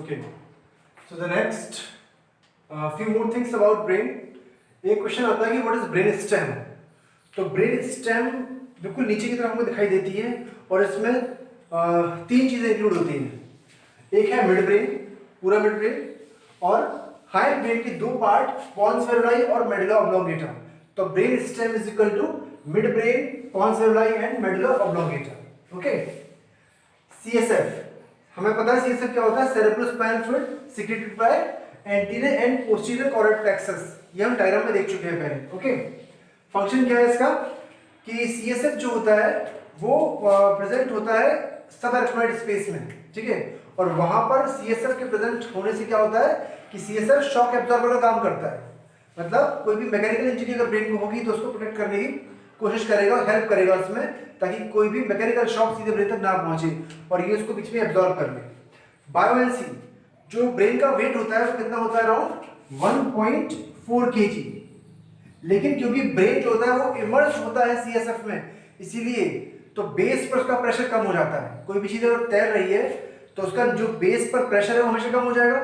Okay. So the next few more things about brain. एक question आता है कि व्हाट इज ब्रेन स्टेम. तो ब्रेन स्टेम बिल्कुल नीचे की तरफ हमको दिखाई देती है और इसमें तीन चीजें इंक्लूड होती हैं. एक है मिड ब्रेन, पूरा मिड ब्रेन, और हायर ब्रेन के दो पार्ट पॉन्स वेरुलाई और मेडुला ऑब्लोंगेटा. तो brain stem is equal to mid brain, pons varolii and medulla oblongata. Okay. CSF हमें पता है सीएसएफ क्या होता है. Cerebrospinal fluid secreted by anterior and posterior choroid plexus. ये हम डायग्राम में देख चुके हैं पहले. ओके. फंक्शन क्या है इसका कि सीएसएफ जो होता है वो प्रेजेंट होता है सब एराकिनॉइड स्पेस में. ठीक है. और वहां पर सीएसएफ के प्रेजेंट होने से क्या होता है कि सीएसएफ शॉक एब्जॉर्बर का काम करता है. मतलब कोई भी मैकेनिकल इंजरी अगर ब्रेन को होगी तो उसको प्रोटेक्ट करने की कोशिश करेगा, हेल्प करेगा उसमें, ताकि कोई भी मैकेनिकल शॉक सीधे ब्रेन तक ना पहुंचे और ये उसको बीच में एब्जॉर्ब कर ले. बायोएनसी जो ब्रेन का वेट होता है वो कितना होता है, अराउंड 1.4 kg. लेकिन क्योंकि ब्रेन जो होता है वो इमर्ज होता है सीएसएफ में, इसीलिए तो बेस पर उसका प्रेशर कम हो जाता है. कोई भी चीज अगर तैर रही है तो उसका जो बेस पर प्रेशर है वो हमेशा कम हो जाएगा.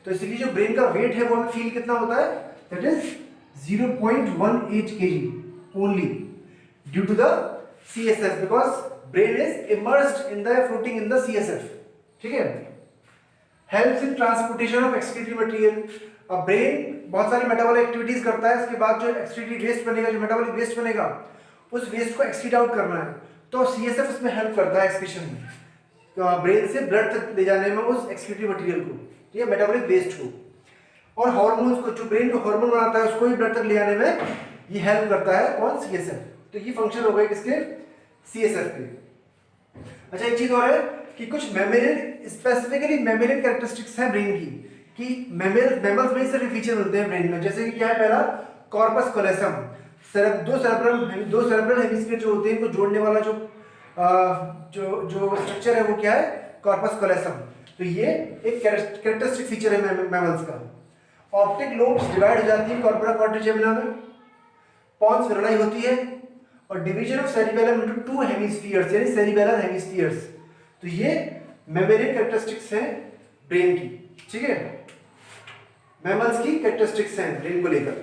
तो इसलिए जो ब्रेन का वेट है वो हमें फील कितना होता है, that is 0.18 kg only due to the CSF because brain is immersed in the floating in the CSF. ठीक है. Helps in transportation of excretory material. अब ब्रेन बहुत सारी मेटाबॉलिक एक्टिविटीज करता है. इसके बाद जो एक्सक्रीटरी वेस्ट बनेगा, जो मेटाबॉलिक वेस्ट बनेगा, उस वेस्ट को एक्सक्रीट आउट करना है. तो CSF उसमें हेल्प करता है एक्सक्रीशन में, ब्रेन से ब्लड तक ले जाने में उस एक्सक्रीटरी मटेरियल को, ठीक है, मेटाबॉलिक वेस्ट को. और हार्मोन्स को, जो ब्रेन जो हार्मोन बनाता है उसको भी ब्लड तक ले जाने में ये हेल्प करता है. कौन? CSF. तो ये फंक्शन हो गए किसके? CSF के. अच्छा, एक चीज और है कि कुछ मेमेरियन, स्पेसिफिकली मेमेरियन कैरेक्टरिस्टिक्स हैं ब्रेन की, कि मैमल्स में सिर्फ फीचर मिलते हैं ब्रेन में. जैसे कि क्या है, पहला कॉर्पस कोलेसम. दो सेरेब्रल हेमिस्फीयर जो होते हैं इनको जोड़ने वाला जो स्ट्रक्चर है वो क्या है, कॉर्पस कोलेसम. तो ये एक कैरेक्टरिस्टिक फीचर है मैमल्स का. ऑप्टिक लोब्स डिवाइड हो जाती है कॉर्पोरा क्वाड्रिजेमिना में. पॉन्स वेरुलाई होती है और division of cerebellum into two hemispheres, यानी सेरिबेलर हेमिस्फीयर्स. तो ये मेमोरियल कैरेक्टरिस्टिक्स हैं ब्रेन की. ठीक है, मैमल्स की कैरेक्टरिस्टिक्स हैं ब्रेन को लेकर.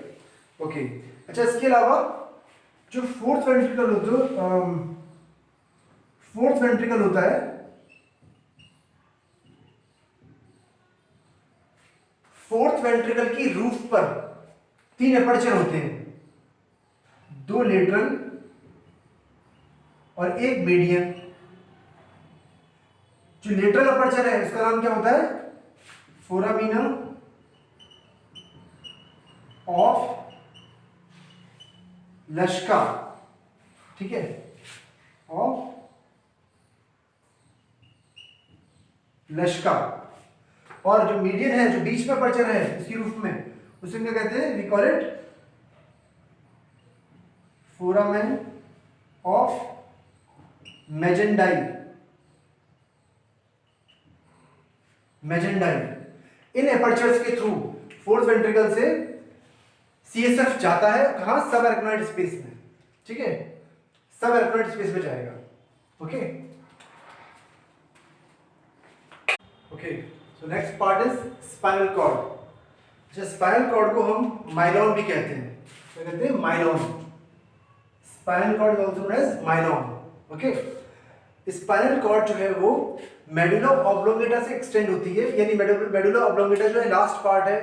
ओके. अच्छा, इसके अलावा जो फोर्थ वेंट्रिकल होता है, फोर्थ वेंट्रिकल की रूफ पर 3 एपर्चर होते हैं, 2 लेटरल और 1 मीडियन. जो लेटरल अपर्चर है उसका नाम क्या होता है, फोरामिना ऑफ लश्का. ठीक है, ऑफ लश्का. और जो मीडियन है, जो बीच में अपर्चर है इसकी रूफ में, उसे क्या कहते हैं, we call it foramen of Magendie. इन एपर्चर्स के थ्रू फोर्थ वेंट्रिकल से CSF जाता है कहां, सब एराकिनॉइड स्पेस में. ठीक है, सब एराकिनॉइड स्पेस में जाएगा. Okay. Okay, so next part is spinal cord. अच्छा, स्पाइनल कॉर्ड को हम माइलॉन भी कहते हैं. क्या कहते हैं, myelon. Spinal cord is also known as myelon. Okay. Spinal cord जो है वो मेडुला ऑब्लोंगेटा से एक्सटेंड होती है, यानी मेडुला ऑब्लोंगेटा जो है लास्ट पार्ट है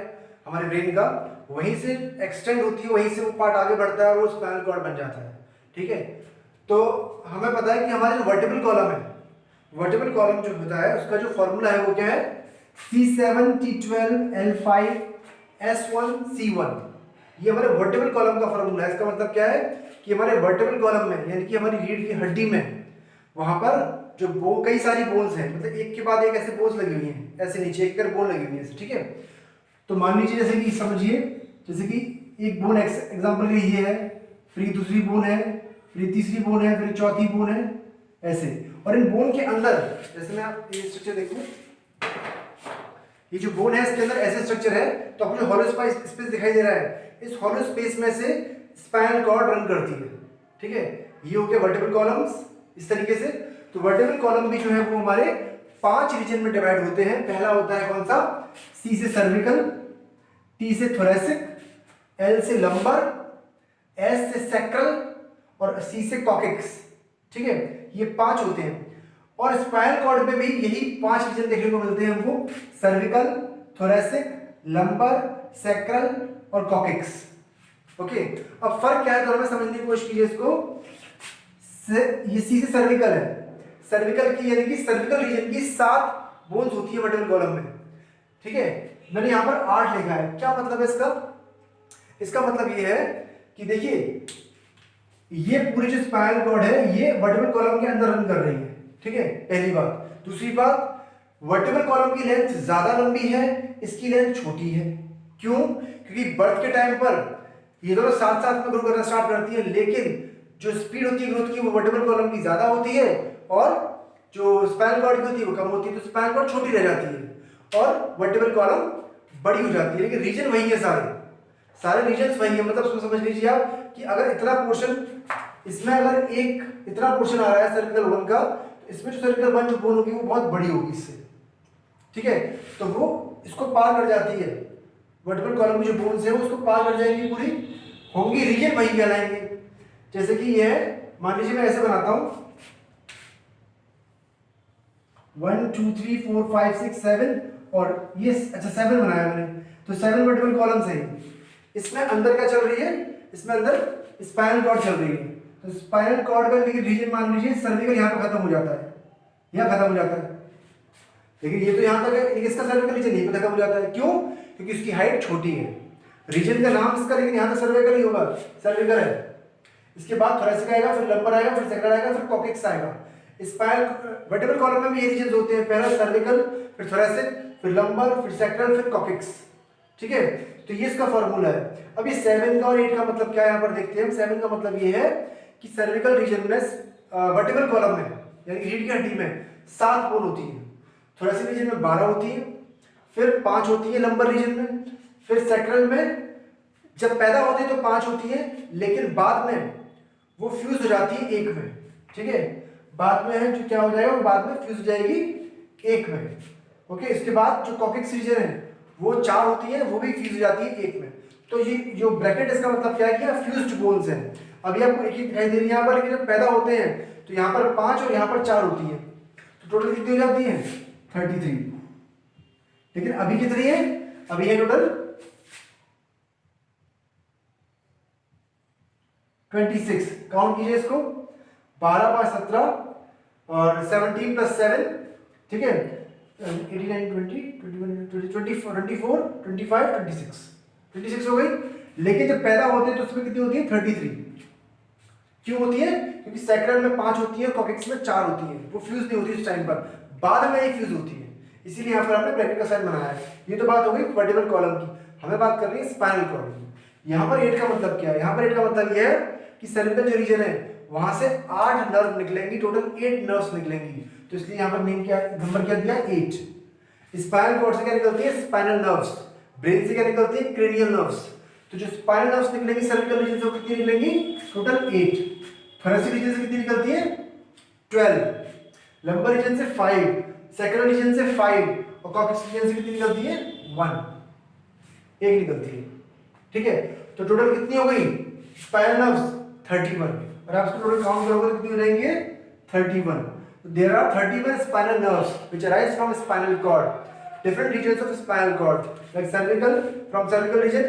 हमारे ब्रेन का, वहीं से एक्सटेंड होती है, वहीं से वो पार्ट आगे बढ़ता है और वो स्पाइनल कॉर्ड बन जाता है. ठीक है. तो हमें पता है कि हमारे जो वर्टिब्रल कॉलम है, वर्टिब्रल कॉलम जो होता है उसका जो फॉर्मूला है वो क्या है, C7T12L5S1C1. ये हमारे वर्टिब्रल कॉलम का फॉर्मूला है. इसका मतलब क्या है कि हमारे वर्टिब्रल कॉलम में, यानी कि हमारी रीढ़ की हड्डी में, वहां पर जो कई सारी बोन्स हैं, मतलब एक के बाद एक ऐसे बोन्स लगी हुई हैं, ऐसे नीचे एक कर बोन लगी हुई है ऐसे. ठीक है. तो मान लीजिए जैसे कि समझिए, जैसे कि एक बोन एग्जांपल के लिए ये है, फिर दूसरी बोन है, फिर तीसरी बोन है, फिर चौथी बोन है, ऐसे. और इन बोन के अंदर, जैसे मैं आप ये स्ट्रक्चर देखूं, ये जो बोन है इसके अंदर ऐसे स्ट्रक्चर है. तो आपको जो हॉलो स्पेस दिखाई दे रहा है, इस हॉलो स्पेस में से स्पाइनल कॉर्ड रन करती है. ठीक है. ये हो गया वर्टिब्रल कॉलम्स इस तरीके से. तो वर्टिब्रल कॉलम भी जो है वो हमारे 5 रीजन में डिवाइड होते हैं। पहला होता है कौन सा, सी से सर्विकल, टी से थोरेसिक, एल से लंबर, एस से सैक्रल और सी से कॉकेक्स। ठीक है, ये 5 होते हैं। और स्पाइनल कॉर्ड में भी यही 5 रीजन देखने को मिलते हैं हमको, सर्विकल, थोरेसिक, लंबर, सैक्रल और कॉकेक्स। ओके, अब फर्क क्या है तो हमें समझने की कोशिश कीजिए इसको। ये सी से सर्विकल है, सर्विकल की यानी कि सर्विकल रीजन की 7 बोन्स होती है वर्टिब्रल कॉलम में। ठीक है, मैंने यहां पर 8 लिखा है। क्या मतलब है इसका, इसका मतलब ये है कि देखिए ये पूरी जो स्पाइनल कॉर्ड है ये वर्टिब्रल कॉलम के अंदर रन कर रही है। ठीक है, पहली बात। दूसरी बात, वर्टिब्रल कॉलम की लेंथ ज्यादा लंबी है, इसकी लेंथ छोटी है। क्यों, क्योंकि बर्थ के टाइम पर ये दोनों साथ साथ में ग्रो करना स्टार्ट करती है, लेकिन जो स्पीड होती है ग्रोथ की वो वर्टिब्रल कॉलम की ज्यादा होती है और जो स्पाइनल कॉर्ड की होती है वो कम होती है। तो स्पाइनल कॉर्ड छोटी रह जाती है और वर्टिब्रल कॉलम बड़ी हो जाती है, लेकिन रीजन वही है, सारे रीजन वही है। मतलब उसको समझ लीजिए आप कि अगर इतना पोर्शन इसमें, अगर एक इतना पोर्शन आ रहा है सर्विकल 1 का, तो इसमें जो सर्विकल 1 जो बोन होगी वो बहुत बड़ी होगी इससे। ठीक है, तो वो इसको पार कर जाती है, वर्टिब्रल कॉलम की जो बोन्स है वो उसको पार कर जाएगी, पूरी होंगी, रीजन वही कहलाएंगे। जैसे कि ये है, मान लीजिए मैं ऐसे बनाता हूं 1 2 3 4 5 6 7 और ये अच्छा 7 बनाया मैंने, तो 7 वर्टिब्रल कॉलम्स हैं। इसमें अंदर क्या चल रही है, इसमें अंदर स्पाइनल कॉर्ड चल रही है। तो स्पाइनल कॉर्ड का रीजन मान लीजिए सर्विकल यहाँ पे खत्म हो जाता है, यहाँ खत्म हो जाता है, लेकिन ये तो यहाँ तक है, इसका सर्विकल रीजन यहीं पे खत्म हो जाता है। क्यों, क्योंकि इसकी हाइट छोटी है, रीजन का नाम इसका, लेकिन यहाँ तक सर्विकल ही होगा, सर्विकल है। इसके बाद थोरेसिक आएगा, फिर लंबर आएगा, फिर सैक्रल आएगा, फिर कॉकेक्स आएगा। स्पाइनल वर्टिब्रल कॉलम में भी ये रीजन होते हैं, पहला सर्विकल, फिर थोरेसिक, फिर लंबर, फिर सैक्रल, फिर कॉकेक्स। ठीक है, तो ये इसका फॉर्मूला है। अब ये 7 का और 8 का मतलब क्या है यहाँ पर देखते हैं हम। 7 का मतलब ये है कि सर्विकल रीजन में वर्टिब्रल कॉलम में यानी रीढ़ की हड्डी में 7 बोन होती है, थोरेसिक रीजन में 12 होती है, फिर 5 होती है लंबर रीजन में, फिर सैक्रल में जब पैदा होती है तो 5 होती है, लेकिन बाद में वो फ्यूज हो जाती है 1 में। ठीक है, बाद में है जो क्या हो जाएगा, वो बाद में फ्यूज हो जाएगी 1 में। ओके, इसके बाद जो कॉकेक्स रीजन है वो 4 होती है, वो भी फ्यूज हो जाती है 1 में। तो ये जो ब्रैकेट इसका मतलब क्या है कि फ्यूज्ड बोन्स हैं। अभी आपको एक ही दिखाई दे रही है यहाँ पर, लेकिन जब पैदा होते हैं तो यहाँ पर 5 और यहाँ पर 4 होती है, तो टोटल कितनी हो जाती है 33। लेकिन अभी कितनी है, अभी है टोटल 26। काउंट कीजिए इसको, 12 5 17 और 17 + 7, ठीक है 89 20 21 24 25 26 हो गई। लेकिन जब पैदा होते हैं तो उसमें कितनी होती है 33। क्यों होती है, क्योंकि सैक्रल में 5 होती है, कॉकेक्स में 4 होती है, वो फ्यूज नहीं होती उस टाइम पर, बाद में ही फ्यूज होती है, इसीलिए यहाँ पर हमने ब्रैकेट का साइन बनाया है। ये तो बात हो गई वर्टिब्रल कॉलम की, हमें बात कर रही है स्पाइनल कॉर्ड की। यहाँ पर 8 का मतलब क्या है, यहाँ पर 8 का मतलब यह है कि सर्विकल जो रीजन है वहां से 8 नर्व निकलेंगी, टोटल 8 नर्व्स निकलेंगी, तो इसलिए यहाँ पर नेम क्या, नंबर क्या दिया 8। स्पाइनल कॉर्ड से क्या निकलती है स्पाइनल नर्व्स, ब्रेन से क्या निकलती है क्रेनियल नर्व्स। तो जो स्पाइनल नर्व्स निकलेंगी सर्विकल रीजन से कितनी निकलेंगी, टोटल 8। थोरेसिक रीजन से कितनी निकलती है 12, लंबर रीजन से 5, सैक्रल रीजन से 5 और कॉकेक्स रीजन से कितनी निकलती है 1, एक निकलती है। ठीक है, तो टोटल कितनी हो गई स्पाइनल नर्व्स 31, और आप इसको टोटल काउंट करोगे तो कितनी हो जाएंगे 31। There are 31 spinal nerves which arise from spinal cord. Different regions of spinal cord, like cervical. From cervical region,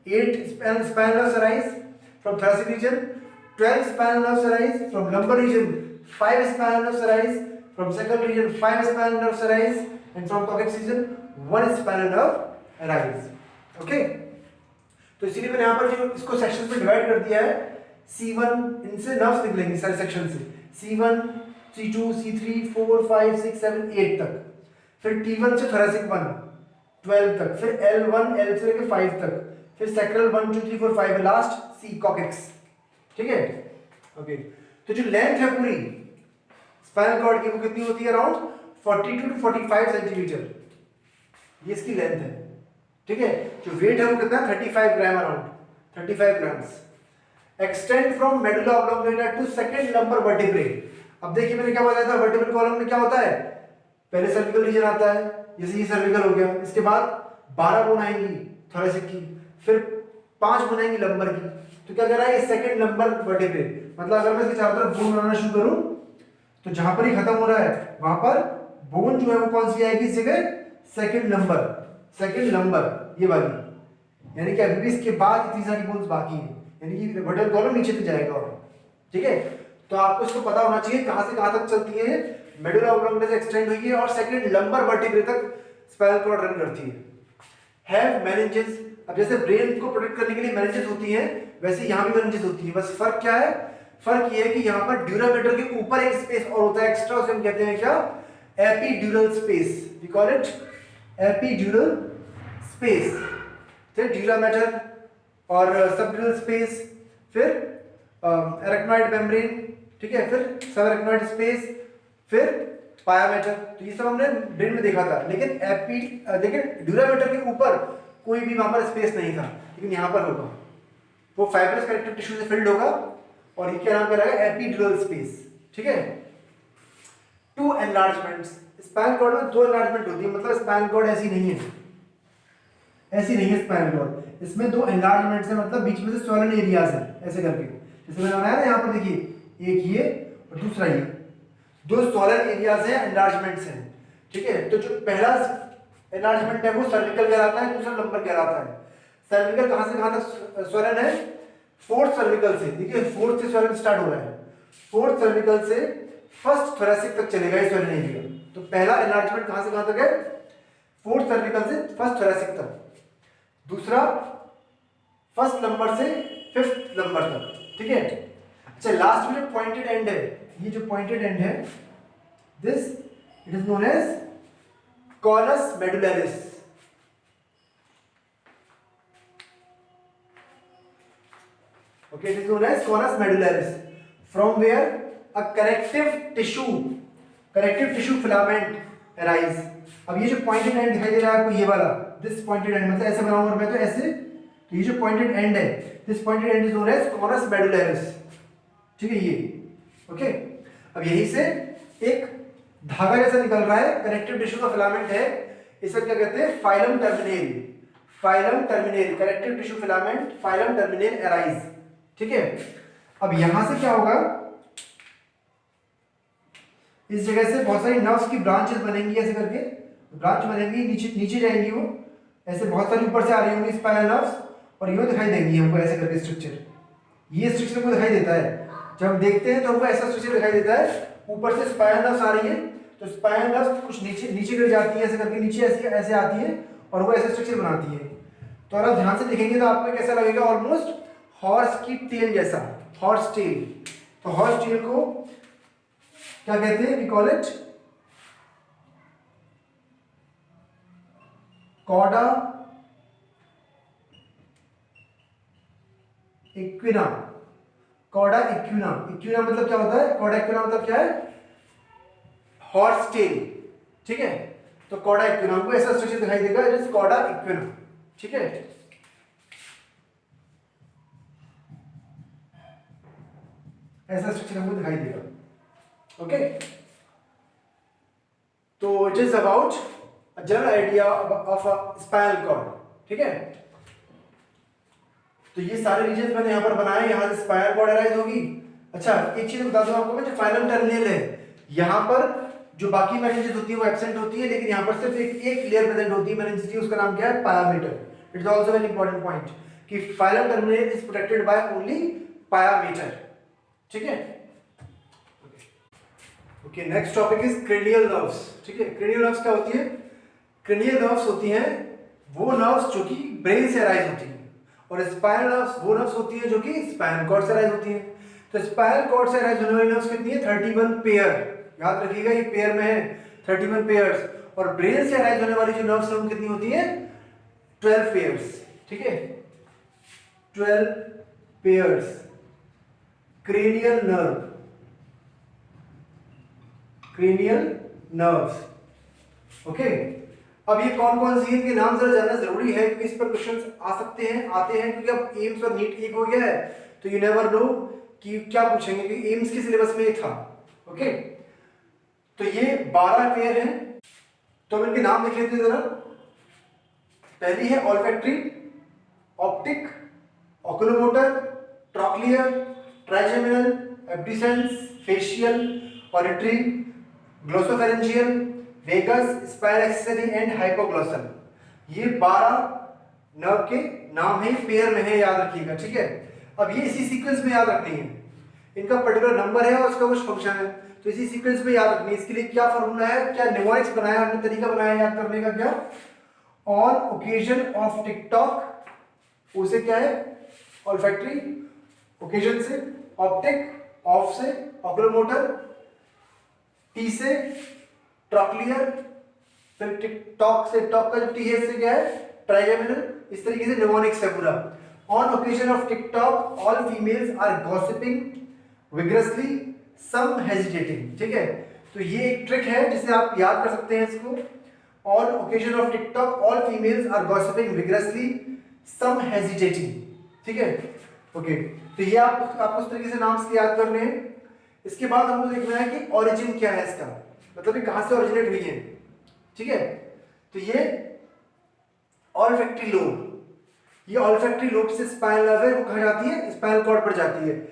8 spinal nerves arise. From thoracic region, 12 spinal nerves arise. From lumbar region, 5 spinal nerves arise. From sacral region, 5 spinal nerves arise. And from coccyx region, 1 spinal nerve arise. Okay? तो इसीलिए मैंने यहाँ पर जो इसको sections में divide कर दिया है, C1 इनसे नर्व्स निकलेंगे सारे सेक्शन से, C1 C2 C3 4 5 6 7 8 तक, फिर T1 से थोरेसिक 1 12 तक, फिर L1 L से लेकर 5 तक, फिर सैक्रल 1 2 3 4 5, लास्ट C कॉकेक्स। ठीक है, ओके। तो जो लेंथ है पूरी स्पाइनल कॉर्ड की वो कितनी होती है, अराउंड 42 to 45 सेंटीमीटर, ये इसकी लेंथ है। ठीक है, जो वेट है वो कितना 35 gram, around 35 grams. Extend from medulla oblongata to second lumbar vertebrae. अब देखिए मैंने क्या बताया था, वर्टिब्रल कॉलम में क्या होता है, पहले सर्विकल रीजन आता है, जैसे ये सर्विकल हो गया, इसके बाद 12 बोन आएंगी थोरेसिक की, फिर 5 बोन आएंगी लंबर की। तो क्या कह रहा है, सेकंड लंबर वर्टेब्रे, मतलब अगर मैं इसके चारों तरफ बोन बनाना शुरू करूं तो जहां पर ही खत्म हो रहा है वहां पर बोन जो है वो कौन सी आएगी इस जगह, सेकंड लंबर ये वाली, यानी कि अभी भी इसके बाद इतनी सारी बोन्स बाकी है, यानी कि वर्टेब्रल कॉलम नीचे तक जाएगा। और ठीक है, तो आपको इसको पता होना चाहिए कहां से कहां तक चलती है, मेडुला ऑब्लोंगेटा से एक्सटेंड हुई है और सेकंड लंबर वर्टिब्रे तक स्पाइनल कॉर्ड रन करती है। हैव मेनिंजेस, अब जैसे ब्रेन को प्रोटेक्ट करने के लिए मेनिंजेस होती है, वैसे यहां भी मेनिंजेस होती है, बस फर्क क्या है, फर्क ये है कि यहां पर ड्यूरामेटर के ऊपर एक स्पेस और होता है एक्स्ट्रा, उसे हम कहते हैं क्या, epidural space, we call it epidural space. फिर ड्यूरामेटर और सबड्यूरल स्पेस, फिर एरेक्नॉइड मेम्ब्रेन, ठीक है, फिर सबएरेक्नॉइड स्पेस, फिर पायामेटर। तो ये सब हमने ब्रेन में देखा था, लेकिन ड्यूरामेटर के ऊपर कोई भी वहां पर स्पेस नहीं था, लेकिन यहां पर होगा, वो फाइब्रस कनेक्टिव टिश्यू से फिल्ड होगा और ये क्या नाम कराएगा, एपिड्यूरल स्पेस। ठीक है, 2 एनलार्जमेंट्स, स्पाइनल कॉर्ड में 2 एनलार्जमेंट होती है, मतलब स्पाइनल कॉर्ड ऐसी नहीं है, स्पाइनल कॉर्ड, इसमें 2 एनलार्जमेंट्स है, मतलब बीच में से स्वॉलन एरियाज है, ऐसे करके, जैसे मैंने बनाया ना यहाँ पर देखिए, एक ये और दूसरा ये, 2 स्वॉलन एरियाज है, एनलार्जमेंट्स हैं। ठीक है, तो जो पहला एनलार्जमेंट है वो सर्विकल कहलाता है, दूसरा लंबर कहलाता है। सर्विकल कहां से कहां तक स्वॉलन है, 4th सर्विकल से, देखिए 4th से स्वॉलन स्टार्ट हो रहा है, 4th सर्विकल से 1st थोरैसिक तक चलेगा ये स्वॉलन एरिया। तो पहला एनलार्जमेंट कहां से कहां तक है, 4th सर्विकल से 1st थोरैसिक तक, दूसरा 1st लंबर से 5th लंबर तक। ठीक है, अच्छा लास्ट में जो पॉइंटेड एंड है, ये जो पॉइंटेड एंड है, this it is known as conus medullaris. Okay, it is known as conus medullaris, from where a connective tissue filament arise. अब ये जो पॉइंटेड एंड दिखाई दे रहा है आपको, ये वाला, दिस पॉइंटेड एंड, मतलब ऐसे बनाऊंगा मैं तो ऐसे, तो ये जो पॉइंटेड एंड है, this pointed end is known as conus medullaris. ठीक है, ये ओके। अब यहीं से एक धागा जैसा निकल रहा है, कनेक्टिव टिश्यू का फिलामेंट है, इसे क्या कहते हैं, filum terminale, connective tissue filament, filum terminale arise. ठीक है, अब यहां से क्या होगा, इस जगह से बहुत सारी नर्व्स की ब्रांचेस बनेंगी, ऐसे करके ब्रांच बनेंगी, नीचे जाएंगी वो, ऐसे बहुत सारी ऊपर से आ रही होंगी स्पाइनल नर्व्स, और यूं दिखाई देंगी हमको ऐसे करके स्ट्रक्चर, ये स्ट्रक्चर हमको दिखाई देता है, जब हम देखते हैं तो हमको ऐसा स्ट्रक्चर दिखाई देता है, ऊपर से स्पाइनल नर्व्स आ रही है, तो स्पाइनल नर्व्स कुछ नीचे गिर जाती है, ऐसे करके नीचे ऐसे आती है और वो ऐसा स्ट्रक्चर बनाती है। तो अगर आप ध्यान से देखेंगे तो आपको कैसा लगेगा, ऑलमोस्ट हॉर्स की टेल जैसा, हॉर्स टेल। तो हॉर्स टेल को क्या कहते हैं, we call it cauda equina. Cauda equina, equina मतलब क्या होता है, कॉर्डा इक्विना मतलब क्या है, हॉर्स टेल। ठीक है, तो कॉर्डा इक्विना को ऐसा स्ट्रक्चर दिखाई देगा, इट इज कॉर्डा इक्विना। ठीक है, ऐसा स्ट्रक्चर हमको दिखाई देगा। ओके, तो it is about a general idea of a spinal cord. ठीक है, तो ये सारे रीजन मैंने यहाँ पर बनाए, यहाँ से स्पाइनल कॉर्ड अराइज होगी। अच्छा, एक चीज बता दूं आपको मैं, जो फाइलम टर्मिनेल है, यहाँ पर जो बाकी मेनिंजेस होती है वो एब्सेंट होती है, लेकिन यहाँ पर सिर्फ एक लेयर प्रेजेंट होती है मेनिंजेस की, उसका नाम क्या है, pia mater. It is also very important point कि filum terminale is protected by only pia mater. ठीक है, okay, next topic is cranial nerves. ठीक है, क्रेनियल नर्व्स क्या होती है, क्रेनियल नर्व्स होती हैं वो नर्व्स जो कि ब्रेन से अराइज होती हैं, और स्पाइनल नर्व्स वो नर्व्स होती हैं जो कि स्पाइनल कॉर्ड से अराइज होती हैं। तो स्पाइनल कॉर्ड से अराइज होने वाली नर्व्स कितनी है, 31 पेयर, याद रखिएगा ये पेयर में है 31 पेयर्स, और ब्रेन से अराइज होने वाली जो नर्व्स हैं कितनी होती है, 12 पेयर्स। ठीक है, 12 pairs cranial nerve, cranial nerves. Okay, अब ये कौन कौन सी इनके नाम जरा जानना जरूरी है, क्योंकि इस पर क्वेश्चंस आते हैं, क्योंकि अब एम्स और नीट एक हो गया है, तो यू नेवर नो कि क्या पूछेंगे, क्योंकि एम्स के सिलेबस में ये था। ओके, तो ये 12 पेयर हैं, तो हम इनके नाम लिख लेते हैं जरा। पहली है olfactory, optic, oculomotor, trochlear, trigeminal, abducens, facial, auditory, glossopharyngeal, vagus, spinal accessory and hypoglossal. ये 12 नर्व के नाम है, पेयर में है, याद रखिएगा, ठीक है। अब ये इसी सीक्वेंस में याद रखनी है, इनका पर्टिकुलर नंबर है और उसका कुछ फंक्शन है, तो इसी सीक्वेंस में याद रखनी है। इसके लिए क्या फॉर्मूला है, क्या न्यूमेरिक्स बनाया हमने, तरीका बनाया याद करने का, क्या ऑन ओकेजन ऑफ टिकटॉक, उसे क्या है ऑल्फैक्टरी, ओकेजन से ऑप्टिक, ऑफ से ऑकुलोमोटर, टी से ट्रॉक्लियर, फिर टिकटॉक से, टॉक का जो टी है इससे क्या है ट्राइजेमिनल, इस तरीके से निमोनिक्स है पूरा। On occasion of TikTok all females are gossiping vigorously, some hesitating, ठीक है। तो ये एक ट्रिक है जिसे आप याद कर सकते हैं इसको। On occasion of TikTok all females are gossiping vigorously, some hesitating, ठीक है, ओके। तो ये आपको उस तरीके से नाम से याद करने हैं। इसके बाद हमको देखना है कि ऑरिजिन क्या है इसका, मतलब ये कहां से ओरिजिनेट हुई है, ठीक है। तो ये ऑल्फैक्टरी लोब, ये ऑल्फैक्टरी लोब से स्पाइनल नर्व है, वो कहाँ जाती है, स्पाइनल कॉर्ड पर जाती है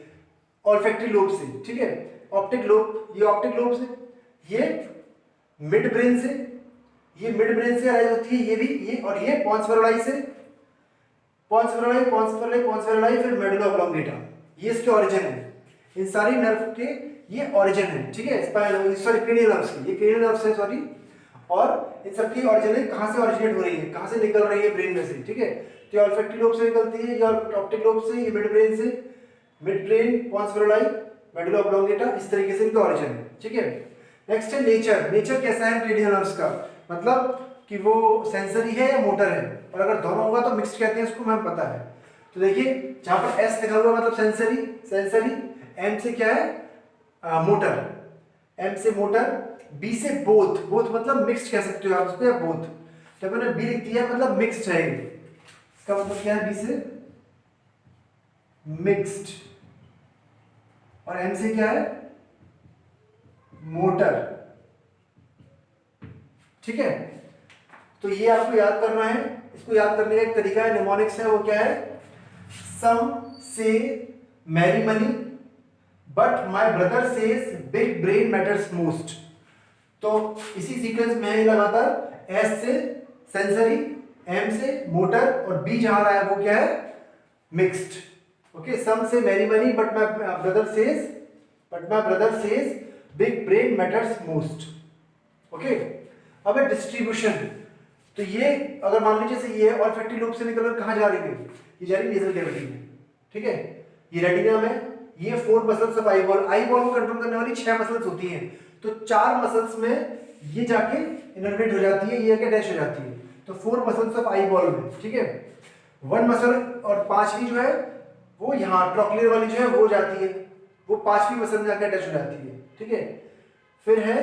ऑल्फैक्टरी लोब से, ठीक है। ऑप्टिक लोब, ये ऑप्टिक लोब से, ये मिड ब्रेन से, ये मिड ब्रेन से अराइज होती है, ये भी, ये और ये पॉन्स फेरोलाई से, पॉन्स फेरोलाई, पॉन्स फेरोलाई, पॉन्स फेरोलाई, फिर मेडुला ऑब्लोंगेटा, ये इसके ओरिजिन है। इन सारी नर्व के ये ओरिजिन है, ठीक है, स्पाइनल, सॉरी क्रेनियल नर्व्स की, ये क्रेनियल नर्व्स है, सॉरी। और इन सबकी ओरिजिन कहां से ओरिजिनेट हो रही है, कहां से निकल रही है, ब्रेन में से, ठीक है। तो ये ऑल्फैक्टरी लोब से निकलती है, या ऑप्टिक लोब से, ये मिड ब्रेन से, mid brain, pons varolii, medulla oblongata, इस तरीके से इनका ओरिजिन है, ठीक है। नेक्स्ट है नेचर। नेचर कैसा है क्रेनियल नर्व्स का, मतलब कि वो सेंसरी है या मोटर है, और अगर दोनों होगा तो मिक्स्ड कहते हैं इसको, हमें पता है। तो देखिए जहां पर एस लिखा हुआ मतलब सेंसरी, सेंसरी, एम से क्या है मोटर, एम से मोटर, बी से बोथ, बोथ मतलब मिक्स्ड कह सकते हो आप उसको, या बोथ। तो मैंने बी लिख दिया मतलब मिक्स्ड है, इसका मतलब क्या है, बी से मिक्स्ड, और एम से क्या है मोटर, ठीक है। तो ये आपको याद करना है, इसको याद करने का एक तरीका है, निमोनिक्स है, वो क्या है, some say marry money but my brother says big brain matters most. तो इसी सीक्वेंस में है लगातार, एस से सेंसरी, एम से मोटर, और बी जहां रहा है वो क्या है mixed, okay. Some say marry money but my brother says big brain matters most, okay. अब है डिस्ट्रीब्यूशन। तो ये अगर मान लीजिए से ये ऑल्फैक्टरी लोब से निकलकर कहां जा रही है, ये जा रही है नेजल कैविटी में, ठीक है। ये रेटिना में, ये 4 मसल्स ऑफ आईबॉल, आईबॉल को कंट्रोल करने वाली 6 मसल्स होती हैं, तो 4 मसल्स में ये जाके इनर्वेट हो जाती है, ये डैश हो जाती है, तो 4 मसल्स ऑफ आईबॉल में, ठीक है। 1 मसल और 5वीं जो है वो यहाँ ट्रॉक्लियर वाली जो है वो जाती है, वो 5वीं मसल में जाकर अटैच हो जाती है, ठीक है। फिर है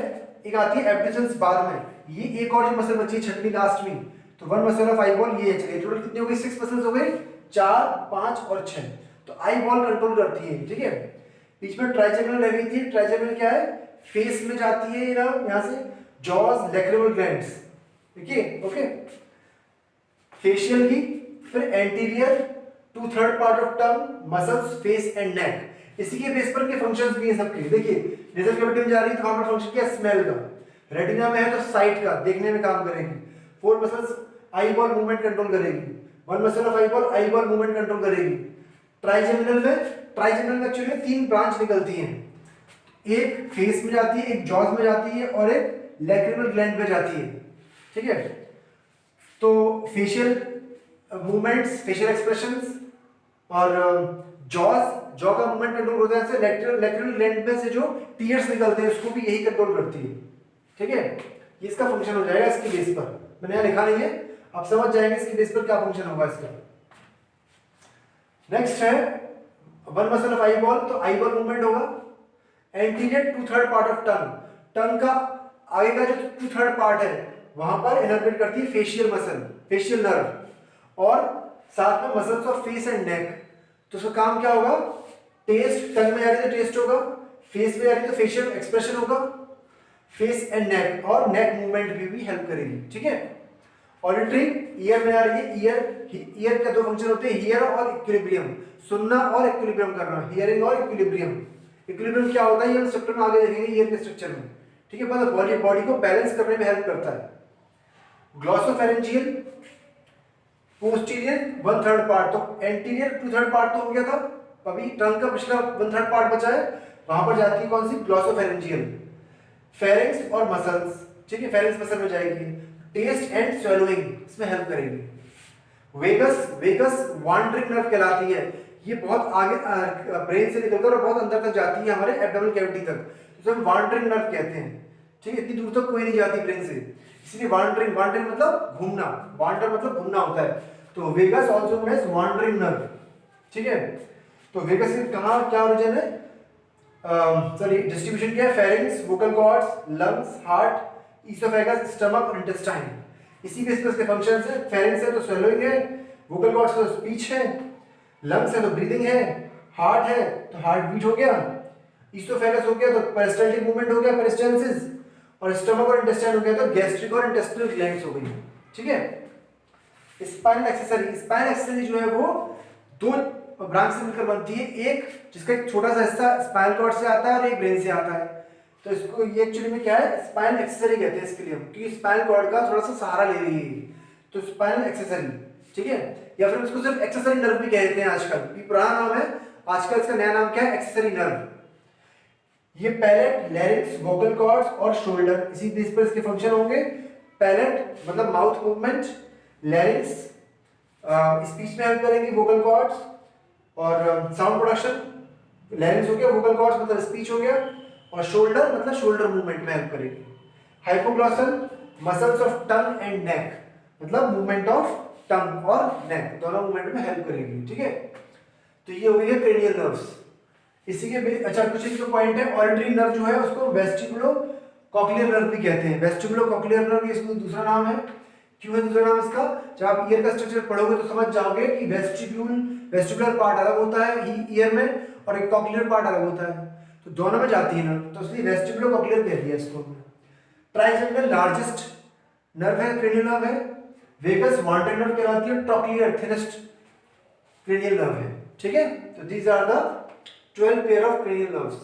एक आती है एब्डिसेंस बाद में, ये एक और जो मसल बची है 6वीं लास्ट में, तो 1 मसल ऑफ आईबॉल ये है, टोटल कितनी हो गई 6 मसल्स हो गई, 4, 5 और 6, तो आईबॉल कंट्रोल करती है, ठीक है। बीच में ट्राइजेमिनल रह गई थी, ट्राइजेमिनल क्या है, फेस में जाती है यहाँ से, जॉज, लैक्रिमल ग्लैंड्स, देखिए, ओके। फेशियल की, फिर anterior 2/3 part of tongue, muscles, face and neck, इसी के बेस पर के फंक्शंस भी हैं सबके। देखिए नेजल कैविटी में जा रही है तो वहां पर फंक्शन क्या है, स्मेल का, रेटिना में है तो साइट का, देखने में काम करेगी, 4 मसल्स आईबॉल मूवमेंट कंट्रोल करेगी, 1 muscle of eyeball eyeball movement control करेगी। ट्राइजेमिनल में एक्चुअली 3 ब्रांच निकलती हैं, एक फेस में जाती है, एक जॉज में जाती है, और एक लैक्रिमल ग्लैंड में जाती है, ठीक है। तो फेशियल मूवमेंट्स, फेशियल एक्सप्रेशंस, और जॉ का मूवमेंट कंट्रोल होता है, लैक्रिमल ग्लैंड में से जो टीयर्स निकलते हैं उसको भी यही कंट्रोल करती है, ठीक है। ये इसका फंक्शन हो जाएगा इसके बेस पर, मैंने यहाँ लिखा नहीं है, आप समझ जाएंगे इसके बेस पर क्या फंक्शन होगा इसका। नेक्स्ट है 1 मसल ऑफ आईबॉल, तो आईबॉल मूवमेंट होगा। एंटीरियर 2/3 पार्ट ऑफ टंग, टंग का आगे का जो 2/3 पार्ट है वहां पर इनर्वेट करती है फेशियल मसल, फेशियल नर्व, और साथ में muscles of face and neck. तो उसका काम क्या होगा, टेस्ट, टंग में जा रही तो टेस्ट होगा, फेस में जा रही तो फेशियल एक्सप्रेशन होगा, फेस एंड नेक, और नेक मूवमेंट भी हेल्प करेगी, ठीक है। ऑडिटरी ईयर में आ रही है, ईयर का दो फंक्शन होते हैं, हियर और इक्विलिब्रियम, सुनना और इक्विलिब्रियम करना, हियरिंग और इक्विलिब्रियम। इक्विलिब्रियम क्या होता है ये स्ट्रक्चर में आगे देखेंगे ईयर के स्ट्रक्चर में, ठीक है। मतलब बॉडी को बैलेंस करने में हेल्प करता है। ग्लॉसोफेरेंजियल पोस्टीरियर 1/3 पार्ट, तो एंटीरियर 2/3 पार्ट तो हो गया था, अभी टंग का पिछला 1/3 पार्ट बचा है, वहां पर जाती है कौन सी, ग्लॉसोफेरेंजियल। फेरिंक्स और मसल्स, ठीक है, फेरिंक्स मसल में जाएगी। टेस्ट एंड स्वेलोइंग इसमें हेल्प करेगी। वेगस वांडरिंग नर्व कहलाती है, ये बहुत आगे ब्रेन से निकलकर और बहुत अंदर तक जाती है हमारे एब्डोमिनल कैविटी तक, तो हम वांडरिंग नर्व कहते हैं, ठीक है। इतनी दूर तक कोई नहीं जाती ब्रेन से, इसलिए वांडरिंग, वांडरिंग मतलब घूमना, वांडर मतलब घूमना होता है, तो vagus also known as wandering nerve, ठीक है। तो वेगस के कहाँ क्या ओरिजिन है, सॉरी डिस्ट्रीब्यूशन क्या है, pharynx, vocal cords, lungs, heart, oesophagus, stomach और इंटेस्टाइन, इसी के इसके फंक्शंस है। फेरिंक्स है तो स्वेलोइंग है, वोकल कॉर्ड्स तो स्पीच है, लंग्स है तो ब्रीदिंग है, हार्ट है तो हार्ट बीट हो गया, ईसोफेगस हो गया तो पेरिस्टाल्टिक मूवमेंट हो गया, पेरिस्टालसिस, और स्टमक और इंटेस्टाइन हो गया तो गैस्ट्रिक और इंटेस्टिनल ग्लैंड्स हो गई, ठीक है। स्पाइनल एक्सेसरी, स्पाइनल एक्सेसरी जो है वो दो ब्रांच से मिलकर बनती है, एक जिसका एक छोटा सा हिस्सा स्पाइनल कॉर्ड से आता है और एक ब्रेन से आता है, तो इसको ये एक्चुअली में क्या है, स्पाइनल एक्सेसरी कहते हैं इसके लिए, क्योंकि स्पाइनल कॉर्ड का थोड़ा सा सहारा ले रही है, तो स्पाइनल एक्सेसरी, ठीक है। या फिर उसको सिर्फ एक्सेसरी नर्व भी कहते हैं आजकल, ये पुराना नाम है, आजकल इसका नया नाम क्या है, एक्सेसरी नर्व। ये पैलेट, लैरिंक्स, वोकल कॉर्ड्स और शोल्डर, इसी बेस पर इसके फंक्शन होंगे। पैलेट मतलब माउथ मूवमेंट, लैरिंक्स स्पीच में हेल्प करेंगे, वोकल कॉर्ड्स और साउंड प्रोडक्शन, लैरिंक्स हो गया, वोकल कॉर्ड्स मतलब स्पीच हो गया, और शोल्डर मतलब शोल्डर मूवमेंट में हेल्प करेगी। Hypoglossal muscles of tongue and neck, मतलब मूवमेंट ऑफ टंग और नेक, दोनों मूवमेंट में हेल्प करेगी, ठीक है। तो ये हो गई है क्रेनियल नर्व्स। इसी के अच्छा कुछ एक जो पॉइंट है, ऑडिटरी नर्व जो है उसको वेस्टिबुलो कॉक्लियर नर्व भी कहते हैं, वेस्टिबुलो कॉक्लियर नर्व ये इसका दूसरा नाम है। क्यों है दूसरा नाम इसका, जब आप ईयर का स्ट्रक्चर पढ़ोगे तो समझ जाओगे कि वेस्टिबुलर पार्ट अलग होता है ईयर में और एक कॉक्लियर पार्ट अलग होता है, तो दोनों में जाती है नर्व, तो इसलिए वेस्टिबुलो कॉक्लियर कह दिया इसको। ट्राइजेमिनल लार्जेस्ट नर्व है, क्रेनियल नर्व है। वेगस वांडरिंग नर्व कहलाती है, ट्रॉक्लियर थिनेस्ट क्रेनियल नर्व है, ठीक है। तो these are the 12 pair of cranial nerves.